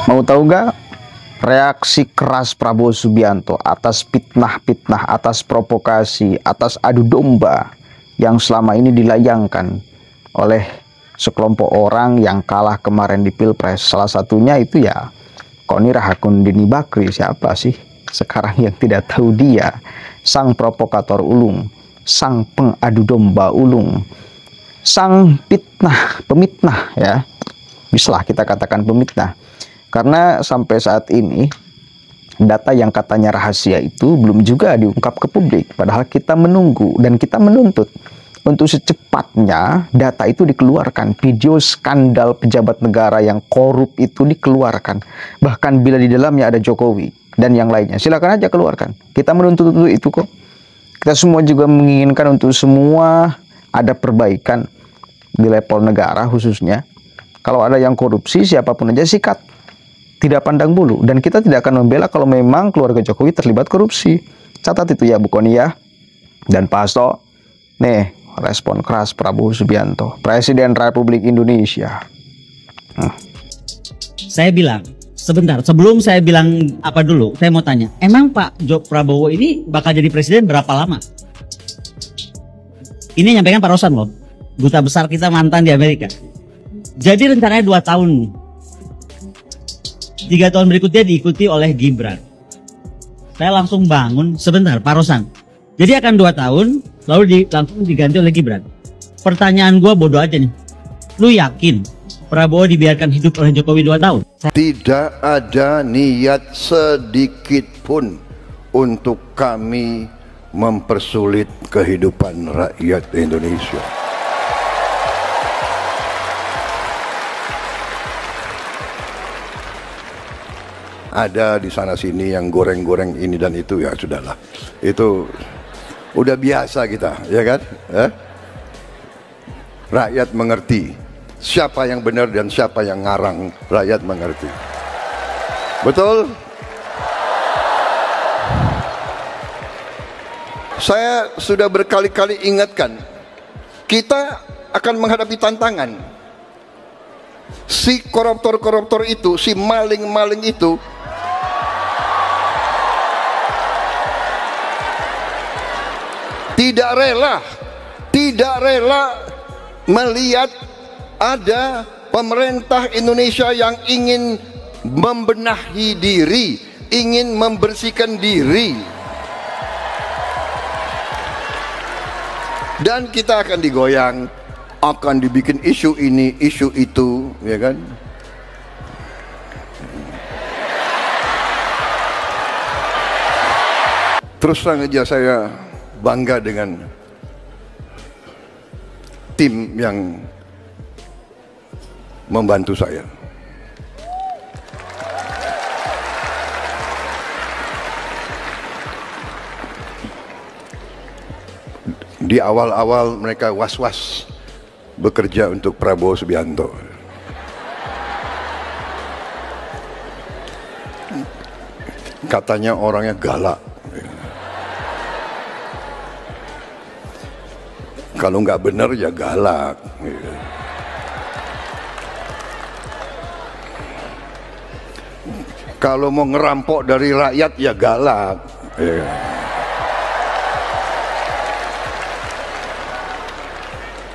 Mau tahu nggak reaksi keras Prabowo Subianto atas fitnah-fitnah, atas provokasi, atas adu domba yang selama ini dilayangkan oleh sekelompok orang yang kalah kemarin di Pilpres? Salah satunya itu ya Koni Rahakundini Bakri. Siapa sih sekarang yang tidak tahu dia? Sang provokator ulung, sang pengadu domba ulung, sang pemitnah ya. Bisalah kita katakan pemitnah. Karena sampai saat ini data yang katanya rahasia itu belum juga diungkap ke publik. Padahal kita menunggu dan kita menuntut untuk secepatnya data itu dikeluarkan. Video skandal pejabat negara yang korup itu dikeluarkan. Bahkan bila di dalamnya ada Jokowi dan yang lainnya, silakan aja keluarkan. Kita menuntut itu kok. Kita semua juga menginginkan untuk semua ada perbaikan di level negara khususnya. Kalau ada yang korupsi, siapapun aja sikat. Tidak pandang bulu. Dan kita tidak akan membela kalau memang keluarga Jokowi terlibat korupsi. Catat itu ya Bu Koni ya. Dan Pak Hasto, nih respon keras Prabowo Subianto, Presiden Republik Indonesia. Saya bilang, sebentar, sebelum saya bilang apa dulu, saya mau tanya, emang Pak Prabowo ini bakal jadi presiden berapa lama? Ini nyampaikan Pak Rosan loh, duta besar kita mantan di Amerika. Jadi rencananya 2 tahun. 3 tahun berikutnya diikuti oleh Gibran. Saya langsung bangun, sebentar Pak Rosan. Jadi akan 2 tahun, lalu langsung diganti oleh Gibran. Pertanyaan gue bodoh aja nih. Lu yakin Prabowo dibiarkan hidup oleh Jokowi 2 tahun? Tidak ada niat sedikit pun untuk kami mempersulit kehidupan rakyat Indonesia. Ada di sana sini yang goreng-goreng ini dan itu, ya sudahlah. Itu udah biasa kita, ya kan? Rakyat mengerti siapa yang benar dan siapa yang ngarang. Rakyat mengerti. Betul? Saya sudah berkali-kali ingatkan, kita akan menghadapi tantangan. Si koruptor-koruptor itu, si maling-maling itu tidak rela melihat ada pemerintah Indonesia yang ingin membenahi diri, ingin membersihkan diri. Dan kita akan digoyang, akan dibikin isu ini, isu itu, ya kan? Terus terang aja saya bangga dengan tim yang membantu saya. Di awal-awal mereka was-was bekerja untuk Prabowo Subianto. Katanya orangnya galak. Kalau nggak benar ya galak. Kalau mau ngerampok dari rakyat ya galak.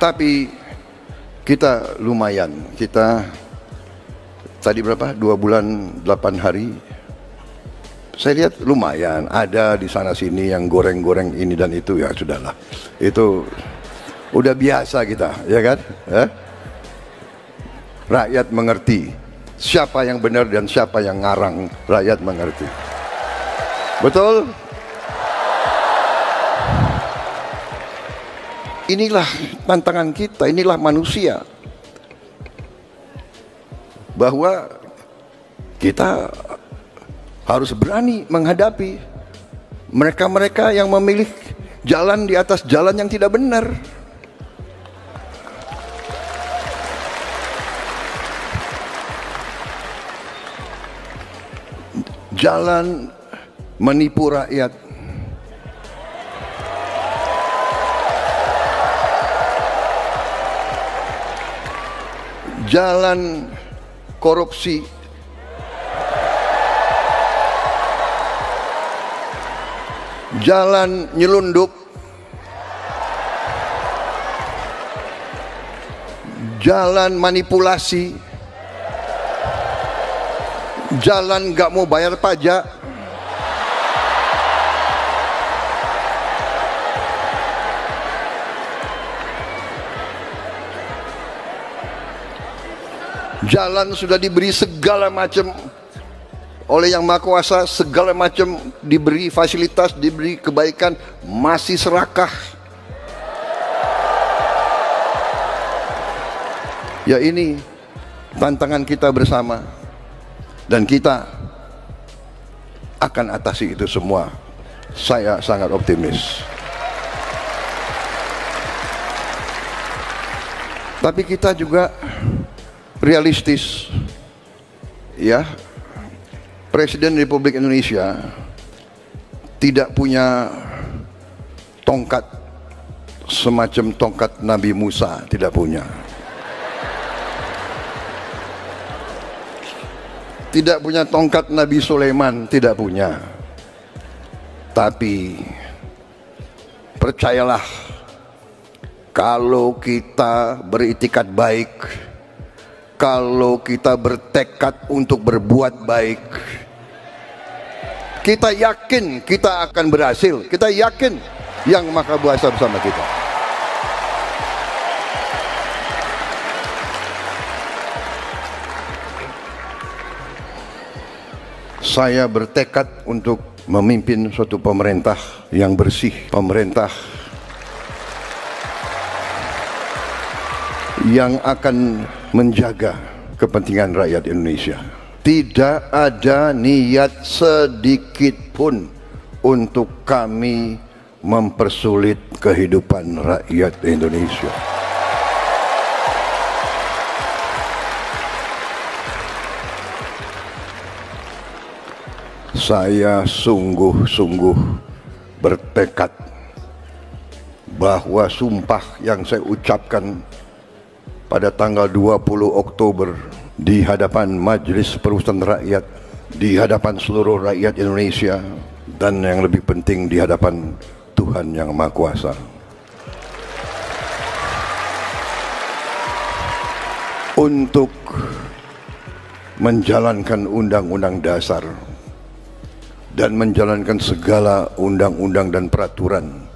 Tapi kita lumayan. Kita tadi berapa? 2 bulan 8 hari. Saya lihat lumayan. Ada di sana sini yang goreng-goreng ini dan itu, ya sudahlah. Itu udah biasa kita, ya kan? Rakyat mengerti siapa yang benar dan siapa yang ngarang. Rakyat mengerti. Betul? Inilah tantangan kita, inilah manusia. Bahwa kita harus berani menghadapi mereka-mereka yang memilih jalan di atas jalan yang tidak benar. Jalan menipu rakyat. Jalan korupsi. jalan nyelundup, jalan manipulasi, jalan gak mau bayar pajak, jalan sudah diberi segala macam oleh Yang Maha Kuasa, segala macam diberi fasilitas, diberi kebaikan, masih serakah. Ya, ini tantangan kita bersama, dan kita akan atasi itu semua. Saya sangat optimis. Tapi kita juga realistis, ya. Presiden Republik Indonesia tidak punya tongkat semacam tongkat Nabi Musa, tidak punya. Tidak punya tongkat Nabi Sulaiman, tidak punya. Tapi percayalah, kalau kita beritikat baik, kalau kita bertekad untuk berbuat baik, kita yakin kita akan berhasil. Kita yakin Yang Maha Kuasa bersama kita. Saya bertekad untuk memimpin suatu pemerintah yang bersih, pemerintah yang akan menjaga kepentingan rakyat Indonesia. Tidak ada niat sedikit pun untuk kami mempersulit kehidupan rakyat Indonesia. Saya sungguh-sungguh bertekad bahwa sumpah yang saya ucapkan pada tanggal 20 Oktober di hadapan Majelis Permusyawaratan Rakyat, di hadapan seluruh rakyat Indonesia, dan yang lebih penting di hadapan Tuhan Yang Maha Kuasa, untuk menjalankan Undang-Undang Dasar dan menjalankan segala undang-undang dan peraturan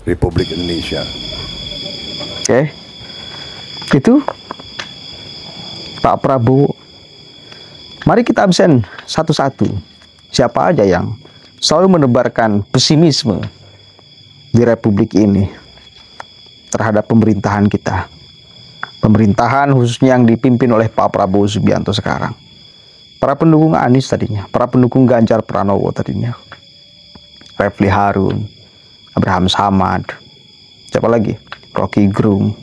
Republik Indonesia. Oke, itu Pak Prabowo. Mari kita absen satu-satu. Siapa aja yang selalu menebarkan pesimisme di Republik ini terhadap pemerintahan kita. Pemerintahan khususnya yang dipimpin oleh Pak Prabowo Subianto sekarang. Para pendukung Anies tadinya, para pendukung Ganjar Pranowo tadinya, Refli Harun, Abraham Samad, siapa lagi? Rocky Gerung,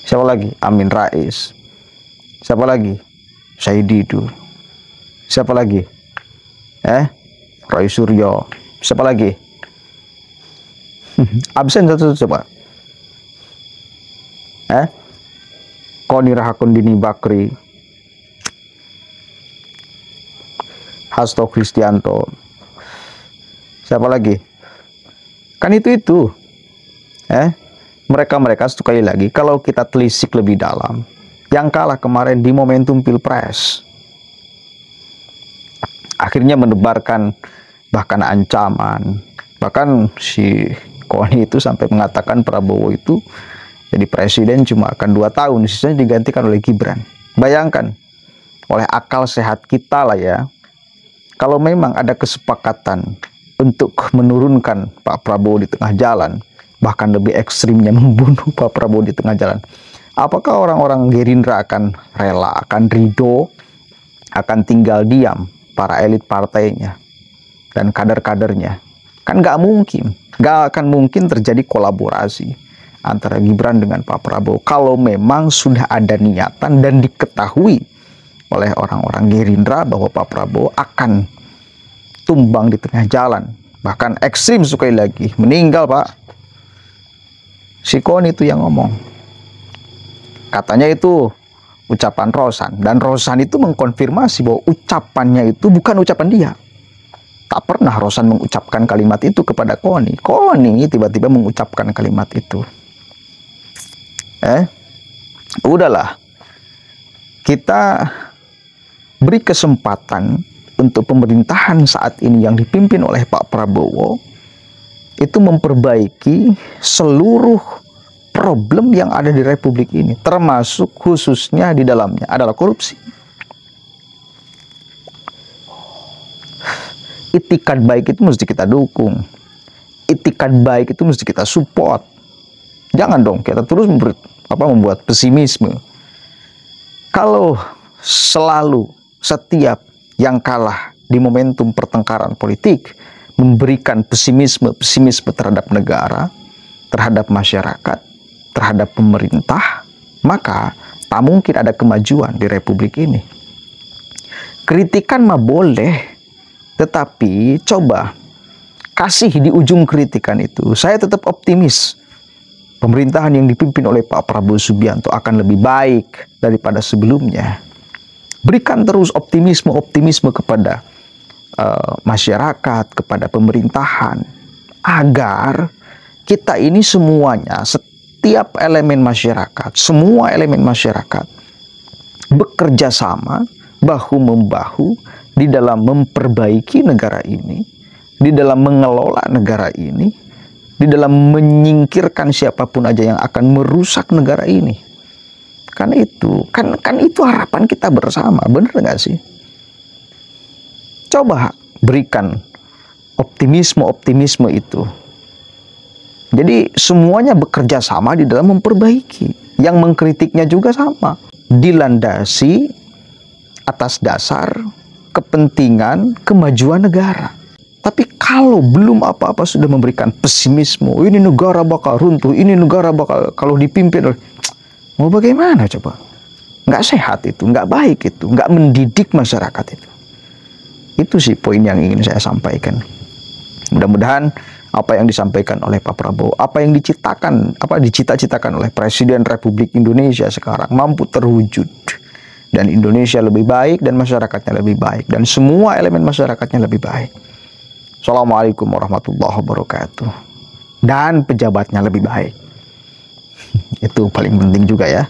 siapa lagi? Amin Rais, siapa lagi? Syahid Didu, siapa lagi? Roy Suryo, siapa lagi? Absen satu coba. Koni Rahakundini Bakri, Hasto Kristianto, siapa lagi? Kan itu. Mereka sekali lagi, kalau kita telisik lebih dalam, yang kalah kemarin di momentum Pilpres, akhirnya menebarkan bahkan ancaman. Bahkan si Koni itu sampai mengatakan Prabowo itu jadi presiden cuma akan 2 tahun, sisanya digantikan oleh Gibran. Bayangkan, oleh akal sehat kita lah ya, kalau memang ada kesepakatan untuk menurunkan Pak Prabowo di tengah jalan, bahkan lebih ekstrimnya membunuh Pak Prabowo di tengah jalan, apakah orang-orang Gerindra akan rela, akan ridho, akan tinggal diam para elit partainya dan kader-kadernya? Kan nggak mungkin, nggak akan mungkin terjadi kolaborasi antara Gibran dengan Pak Prabowo kalau memang sudah ada niatan dan diketahui oleh orang-orang Gerindra bahwa Pak Prabowo akan tumbang di tengah jalan, bahkan ekstrim sekali lagi, meninggal Pak. Si Koni itu yang ngomong, katanya itu ucapan Rosan, dan Rosan itu mengkonfirmasi bahwa ucapannya itu bukan ucapan dia, Tak pernah Rosan mengucapkan kalimat itu kepada Koni. Koni tiba-tiba mengucapkan kalimat itu. Udahlah. Kita beri kesempatan untuk pemerintahan saat ini yang dipimpin oleh Pak Prabowo itu memperbaiki seluruh problem yang ada di Republik ini, termasuk khususnya di dalamnya adalah korupsi. Itikat baik itu mesti kita dukung. Itikat baik itu mesti kita support. Jangan dong kita terus membuat pesimisme. Kalau selalu setiap yang kalah di momentum pertengkaran politik memberikan pesimisme terhadap negara, terhadap masyarakat, terhadap pemerintah, maka tak mungkin ada kemajuan di Republik ini. Kritikan mah boleh, tetapi coba kasih di ujung kritikan itu. Saya tetap optimis pemerintahan yang dipimpin oleh Pak Prabowo Subianto akan lebih baik daripada sebelumnya. Berikan terus optimisme kepada masyarakat, kepada pemerintahan, agar kita ini semuanya, setiap elemen masyarakat, semua elemen masyarakat bekerja sama, bahu-membahu di dalam memperbaiki negara ini, di dalam mengelola negara ini, di dalam menyingkirkan siapapun aja yang akan merusak negara ini. Kan itu harapan kita bersama, bener nggak sih? Coba berikan optimisme itu. Jadi semuanya bekerja sama di dalam memperbaiki. Yang mengkritiknya juga sama. Dilandasi atas dasar kepentingan kemajuan negara. Tapi kalau belum apa-apa sudah memberikan pesimisme, ini negara bakal runtuh, ini negara bakal kalau dipimpin oleh... Mau bagaimana coba? Nggak sehat itu, nggak baik itu, nggak mendidik masyarakat itu. Itu sih poin yang ingin saya sampaikan. Mudah-mudahan apa yang disampaikan oleh Pak Prabowo, apa yang dicita-citakan oleh Presiden Republik Indonesia sekarang mampu terwujud. Dan Indonesia lebih baik dan masyarakatnya lebih baik. Dan semua elemen masyarakatnya lebih baik. Assalamualaikum warahmatullahi wabarakatuh. Dan pejabatnya lebih baik. Itu paling penting juga ya.